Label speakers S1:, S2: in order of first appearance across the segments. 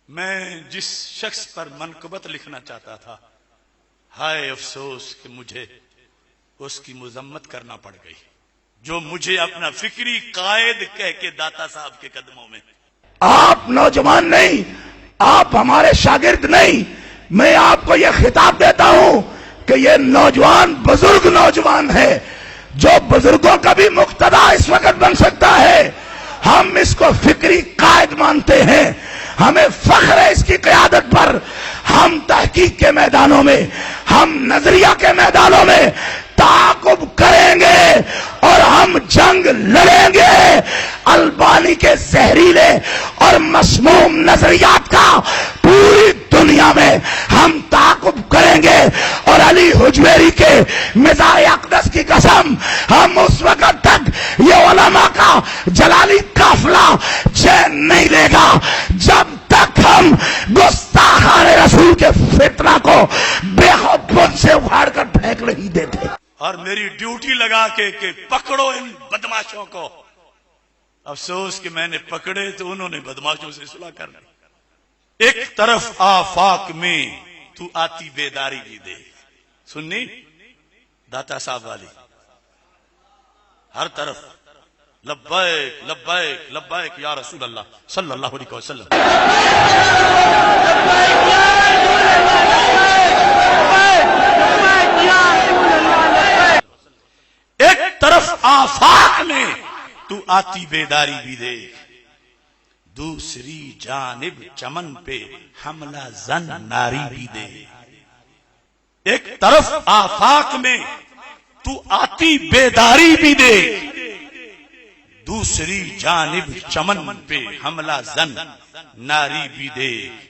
S1: میں جس شخص پر منقبت لکھنا چاہتا تھا، ہائے افسوس کہ مجھے اس کی مذمت کرنا پڑ گئی، جو مجھے اپنا فکری قائد کہہ کے داتا صاحب کے قدموں میں۔
S2: آپ نوجوان نہیں، آپ ہمارے شاگرد نہیں، میں آپ کو یہ خطاب دیتا ہوں کہ یہ نوجوان بزرگ نوجوان ہے، جو بزرگوں کا بھی مقتدا اس وقت بن سکتا ہے۔ ہم اس کو فکری قائد مانتے ہیں، ہمیں فخر ہے اس کی قیادت پر۔ ہم تحقیق کے میدانوں میں، ہم نظریہ کے میدانوں میں تعاقب کریں گے اور ہم جنگ لڑیں گے۔ البانی کے زہریلے اور مسموم نظریات کا پوری دنیا میں ہم تعاقب کریں گے، اور علی حجویری کے مزاح اقدس کی قسم، ہم اس وقت تک یہ علماء کا جلالی قافلہ چین نہیں لے گا جب تک ہم گستاخان رسول کے فتنہ کو بے خود سے اکھاڑ کر پھینک نہیں دیتے۔
S1: اور میری ڈیوٹی لگا کے کہ پکڑو ان بدماشوں کو۔ افسوس کہ میں نے پکڑے تو انہوں نے بدماشوں سے صلح کر لی۔ ایک طرف آفاق میں تو آتی بیداری بھی دے، سننی داتا صاحب والی، ہر طرف لبیک لبیک لبیک یا رسول اللہ صلی اللہ علیہ وسلم۔ ایک طرف آفاق میں تو آتی بیداری بھی دیکھ، دوسری جانب چمن پہ حملہ زن ناری بھی دے۔ ایک طرف آفاق میں تو آتی بیداری بھی دیکھ، دوسری جانب چمن پہ حملہ زن ناری بھی دیکھ۔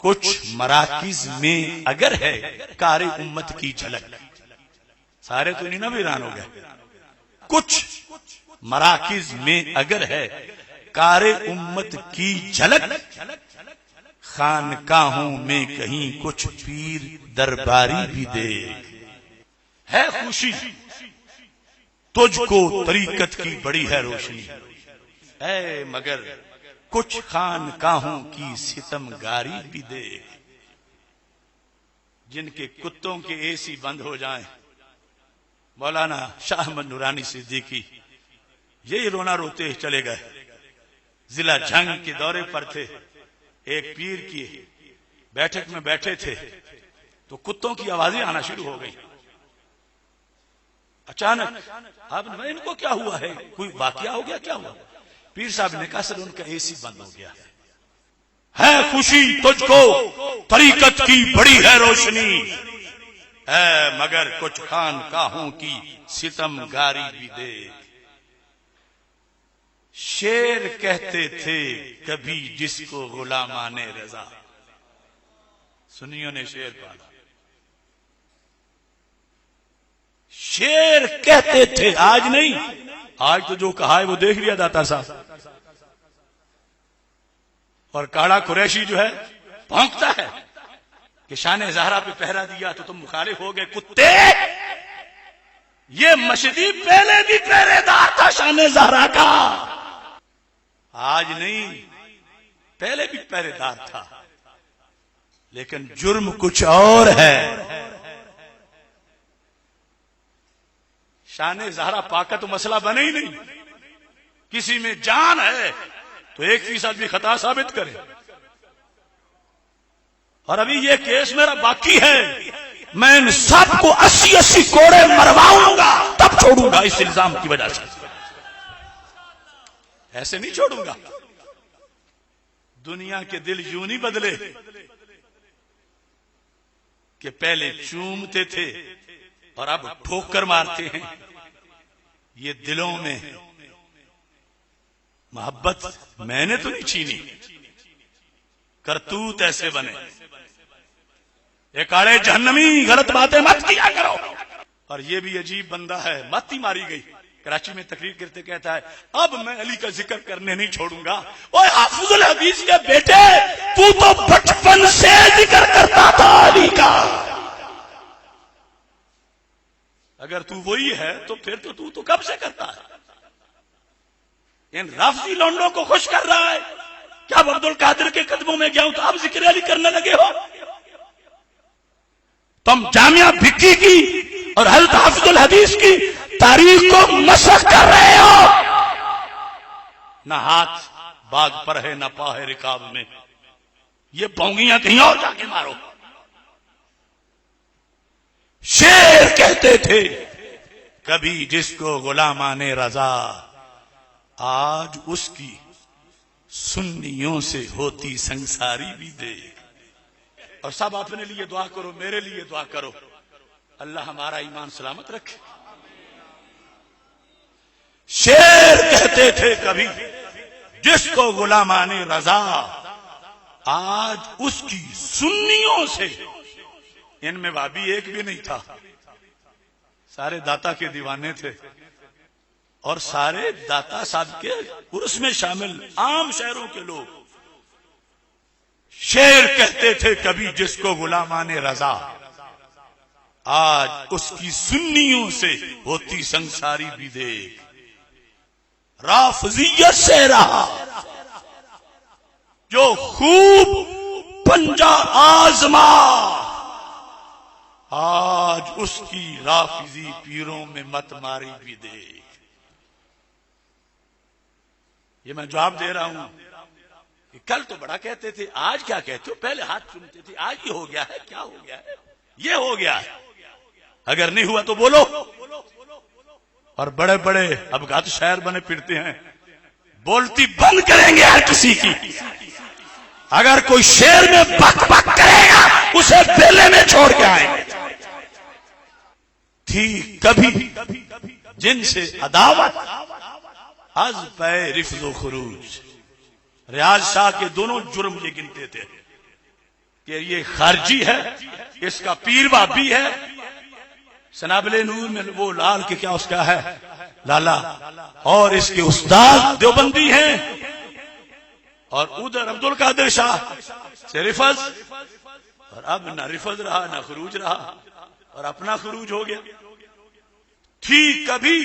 S1: کچھ مراکز میں اگر ہے کار امت کی جھلک، سارے تو نہیں نا ویران ہو گئے، کچھ مراکز میں اگر ہے کار امت کی جھلک، خانقاہوں میں کہیں کچھ پیر درباری بھی دیکھ۔ ہے خوشی تجھ کو طریقت کی بڑی ہے روشنی، اے مگر کچھ خانقاہوں کی ستم گاری بھی دیکھ۔ جن کے کتوں کے اے سی بند ہو جائیں، مولانا شاہ احمد نورانی صدیقی یہی رونا روتے چلے گئے۔ ضلع جنگ کے دورے پر تھے، ایک پیر کی بیٹھک میں بیٹھے تھے تو کتوں کی آوازیں آنا شروع ہو گئی۔ اچانک آپ نے ان کو کیا ہوا ہے، کوئی واقعہ ہو گیا، کیا ہوا؟ پیر صاحب نے کہا سر ان کا اے سی بند ہو گیا ہے خوشی تجھ کو طریقت کی بڑی ہے روشنی، اے مگر کچھ خانقاہوں کی ستم گاری بھی دے۔ شیر کہتے تھے کبھی جس کو غلامان رضا، سنیوں نے شیر پالا۔ شیر کہتے تھے، آج نہیں، آج تو جو کہا ہے وہ دیکھ لیا داتا صاحب۔ اور کاڑا قریشی جو ہے بھونکتا ہے کہ شان زہرا پہ پہرا دیا تو تم مخالف ہو گئے کتے۔ یہ مشدی پہلے بھی پہرے دار تھا شان زہرا کا، آج نہیں، پہلے بھی پہرے دار تھا، لیکن جرم کچھ اور ہے۔ شان زہرا پاک تو مسئلہ بنے ہی نہیں، کسی میں جان ہے تو 1% بھی خطا ثابت کرے۔ اور ابھی یہ کیس میرا باقی ہے، میں ان سب کو 80 کوڑے مرواؤں گا تب چھوڑوں گا، اس الزام کی وجہ سے ایسے نہیں چھوڑوں گا۔ دنیا کے دل یوں نہیں بدلے کہ پہلے چومتے تھے اور اب ٹھوکر مارتے ہیں۔ یہ دلوں میں محبت میں نے تو نہیں چھینی، کرتوت ایسے بنے۔ اے کاڑے جہنمی، غلط باتیں مت کیا کرو۔ اور یہ بھی عجیب بندہ ہے، مت ہی ماری گئی، کراچی میں تقریر کرتے کہتا ہے اب میں علی کا ذکر کرنے نہیں چھوڑوں گا۔ اوے حافظ الحدیث کے بیٹے، تو بچپن سے ذکر کرتا تھا علی کا، اگر تو وہی ہے تو پھر تو کب سے کرتا ہے؟ ان رافضی لونڈوں کو خوش کر رہا ہے کیا اب عبد القادر کے قدموں میں گیا ہوں تو آپ ذکر علی کرنے لگے ہو؟ تم جامعہ بھکی کی اور حضرت حافظ الحدیث کی تاریخ کو مسخ کر رہے ہو. نہ ہاتھ باغ پر ہے نہ پا ہے رکاب میں، یہ بونگیاں کہیں اور جا کے مارو. شیر کہتے تھے کبھی جس کو غلامان رضا، آج اس کی سنیوں سے ہوتی سنساری بھی دیکھ. اور سب اپنے لیے دعا کرو، میرے لیے دعا کرو، اللہ ہمارا ایمان سلامت رکھے. شیر کہتے تھے کبھی جس کو غلامان رضا، آج اس کی سنیوں سے، ان میں وابی ایک بھی نہیں تھا، سارے داتا کے دیوانے تھے اور سارے داتا صاحب کے عرس میں شامل عام شہروں کے لوگ. شیر کہتے تھے کبھی جس کو غلامان رضا، آج اس کی سنیوں سے ہوتی سنساری بھی دیکھ. رافضیت سے رہا جو خوب پنجا آزما، آج اس کی رافضی پیروں میں مت ماری بھی دیکھ. یہ میں جواب دے رہا ہوں کہ کل تو بڑا کہتے تھے، آج کیا کہتے ہو؟ پہلے ہاتھ چومتے تھے، آج یہ ہو گیا ہے. کیا ہو گیا ہے؟ یہ ہو گیا ہے. اگر نہیں ہوا تو بولو. اور بڑے بڑے اب گات شاعر بنے پھرتے ہیں، بولتی بند کریں گے ہر کسی کی. اگر کوئی شعر میں بک بک کرے گا اسے بیلے میں چھوڑ کے آئیں گے. تھی کبھی جن سے عداوت، از پہ رفض و خروج. ریاض شاہ کے دونوں جرم یہ گنتے تھے کہ یہ خارجی ہے، اس کا پیر بابی ہے. سنابل نور میں وہ لال کے کیا اس کا ہے لالا، اور اس کے استاد دیوبندی ہیں. اور ادھر عبد القادر شاہ سے رفض، اور اب نہ رفض رہا نہ خروج رہا اور اپنا خروج ہو گیا. تھی کبھی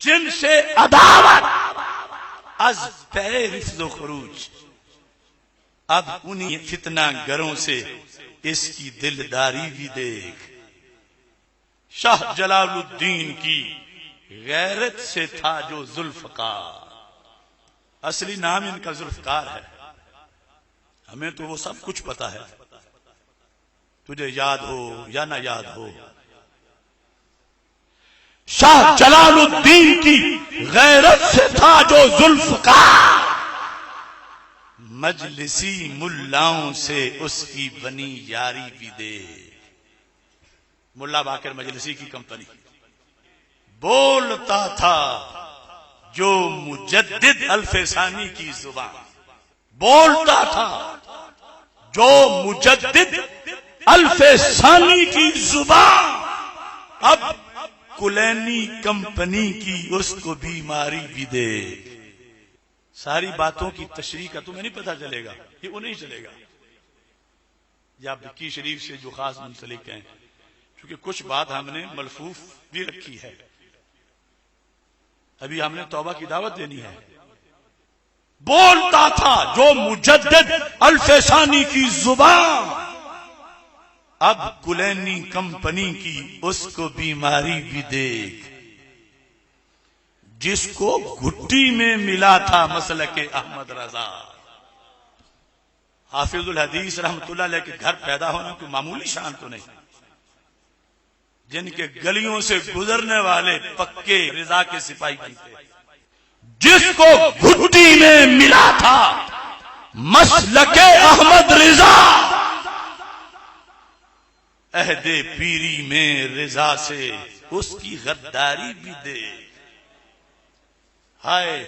S1: جن سے عداوت، از پہ رفض و خروج، اب انہی فتنہ گروں سے اس کی دلداری بھی دیکھ. شاہ جلال الدین کی غیرت سے تھا جو ذوالفقار، اصلی نام ان کا ذوالفقار ہے. ہمیں تو وہ سب کچھ پتا ہے، تجھے یاد ہو یا نہ یاد ہو. شاہ جلال الدین کی غیرت سے تھا جو ذوالفقار، مجلسی ملاؤں سے اس کی بنی یاری بھی دے. ملا باقر مجلسی کی کمپنی. بولتا تھا جو مجدد الف ثانی کی زبان، بولتا تھا جو مجدد الف ثانی کی زبان، اب کلینی کمپنی کی اس کو بیماری بھی دے. ساری باتوں کی تشریح کا تمہیں نہیں پتا چلے گا، یہ انہیں چلے گا. یا بکی شریف سے جو خاص منسلک ہیں، کیونکہ کچھ بات ہم نے ملفوف بھی رکھی ہے، ابھی ہم نے توبہ کی دعوت دینی ہے. بولتا تھا جو مجدد الف ثانی کی زبان، اب کلینی کمپنی کی اس کو بیماری بھی دیکھ. جس کو گھٹی میں ملا تھا مسلک احمد رضا. حافظ الحدیث رحمت اللہ علیہ کے گھر پیدا ہونا کوئی معمولی شان تو نہیں، جن کے گلیوں سے گزرنے والے پکے رضا کے سپاہی بنتے. جس کو گھٹی میں ملا تھا مسلک احمد رضا، عہد پیری میں رضا سے اس کی غداری بھی دے. ہائے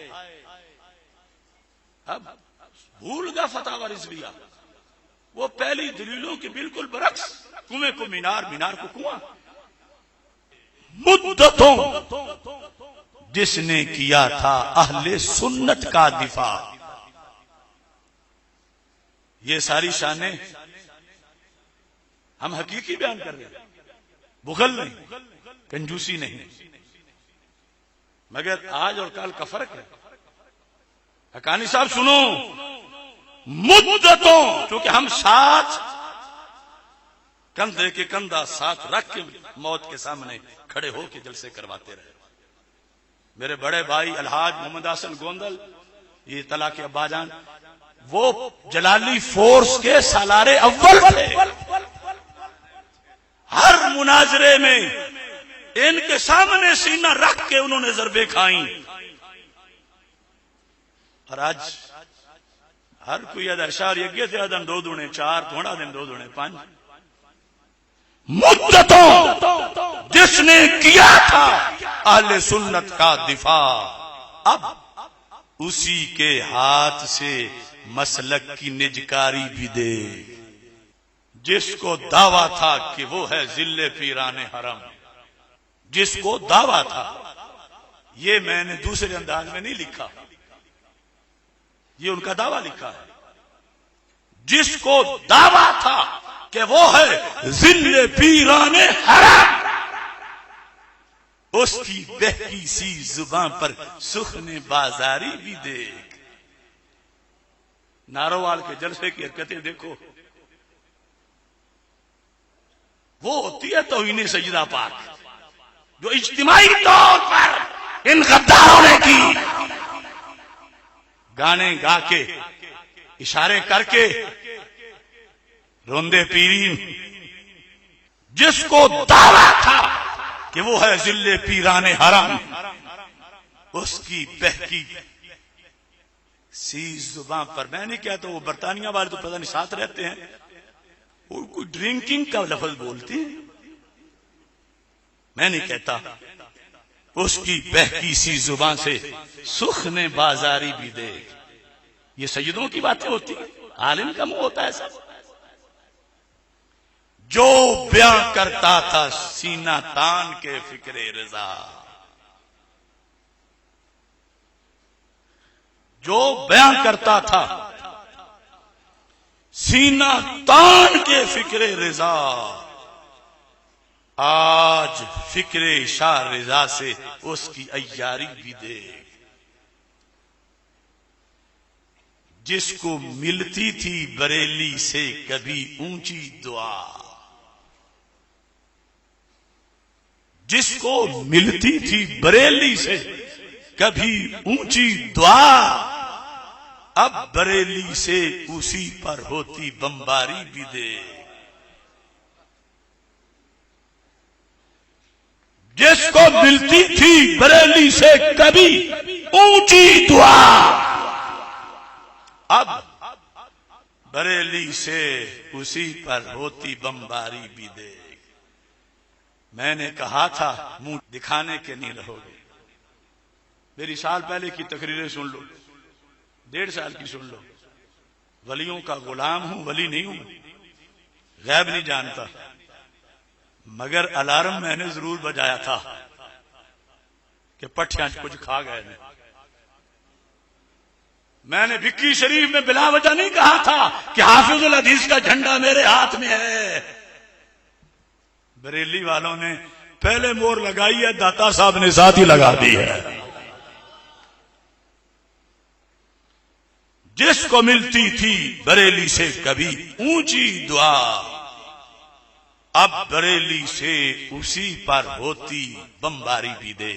S1: اب بھول گا فتاوی رضویہ، وہ پہلی دلیلوں کے بالکل برعکس، کنویں کو مینار، مینار کو کنواں. مدتوں جس نے کیا تھا اہل سنت کا دفاع. یہ ساری شانیں ہم حقیقی بیان کر رہے ہیں، بخل نہیں، کنجوسی نہیں. مگر آج اور کل کا فرق ہے. حقانی صاحب سنو، مدتوں چونکہ ہم ساتھ کندھے کے کندھا ساتھ رکھ کے موت کے سامنے کھڑے ہو کے جلسے کرواتے رہے. میرے بڑے بھائی الحاج محمد حسن گوندل، یہ اطلاع کے ابا جان، وہ جلالی فورس کے سالار اول تھے. ہر مناظرے میں ان کے سامنے سینہ رکھ کے انہوں نے ضربیں کھائیں. اور آج ہر کوئی اشار یگے تھے دن 2 دونے 4 تھوڑا دن 2 دونے 5 مدتوں جس نے کیا تھا اہل سنت کا دفاع، اب اسی کے ہاتھ سے مسلک کی نجکاری بھی دے. جس کو دعویٰ تھا کہ وہ ہے ذل پیران حرم، جس کو دعویٰ تھا، یہ میں نے دوسرے انداز میں نہیں لکھا، یہ ان کا دعویٰ لکھا ہے. جس کو دعویٰ تھا کہ وہ ہے ذل پیران حرم، اس کی بہکی سی زبان پر سخن بازاری بھی دیکھ. ناروال کے جلسے کی حرکتیں دیکھو، وہ ہوتی ہے توہین سجدہ پاک جو اجتماعی طور پر ان غداروں نے کی. گانے گا کے، اشارے کر کے، روندے پیرین. جس کو دعویٰ تھا کہ وہ ہے ذل پیران حرم، اس کی بہکی سی زبان پر، میں نہیں کہتا، وہ برطانیہ والے تو پتہ نہیں ساتھ رہتے ہیں، وہ کوئی ڈرنکنگ کا لفظ بولتے ہیں، میں نہیں کہتا. اس کی بہکی سی زبان سے سخن بازاری بھی دے. یہ سیدوں کی باتیں ہوتی ہیں، عالم کا منہ ہوتا ہے سب. جو بیان کرتا تھا سینہ تان کے فکر رضا، جو بیان کرتا تھا سینہ تان کے فکر رضا، آج فکر شاہ رضا سے اس کی عیاری بھی دے. جس کو ملتی تھی بریلی سے کبھی اونچی دعا، جس کو ملتی تھی بریلی سے کبھی اونچی دعا، اب بریلی سے اسی پر ہوتی بمباری بھی دے. جس کو ملتی تھی بریلی سے کبھی اونچی دعا، اب بریلی سے اسی پر ہوتی بمباری بھی دے. میں نے کہا تھا منہ دکھانے کے نہیں رہو گے. میری سال پہلے کی تقریریں سن لو، 1.5 سال کی سن لو. ولیوں کا غلام ہوں، ولی نہیں ہوں، غیب نہیں جانتا، مگر الارم میں نے ضرور بجایا تھا کہ پٹھیاں کچھ کھا گئے نے. میں نے بھکی شریف میں بلا وجہ نہیں کہا تھا کہ حافظ الحدیث کا جھنڈا میرے ہاتھ میں ہے. بریلی والوں نے پہلے مور لگائی ہے، داتا صاحب نے ساتھ ہی لگا دی ہے. جس کو ملتی تھی بریلی سے کبھی اونچی دعا، اب بریلی سے اسی پر ہوتی بمباری بھی دے.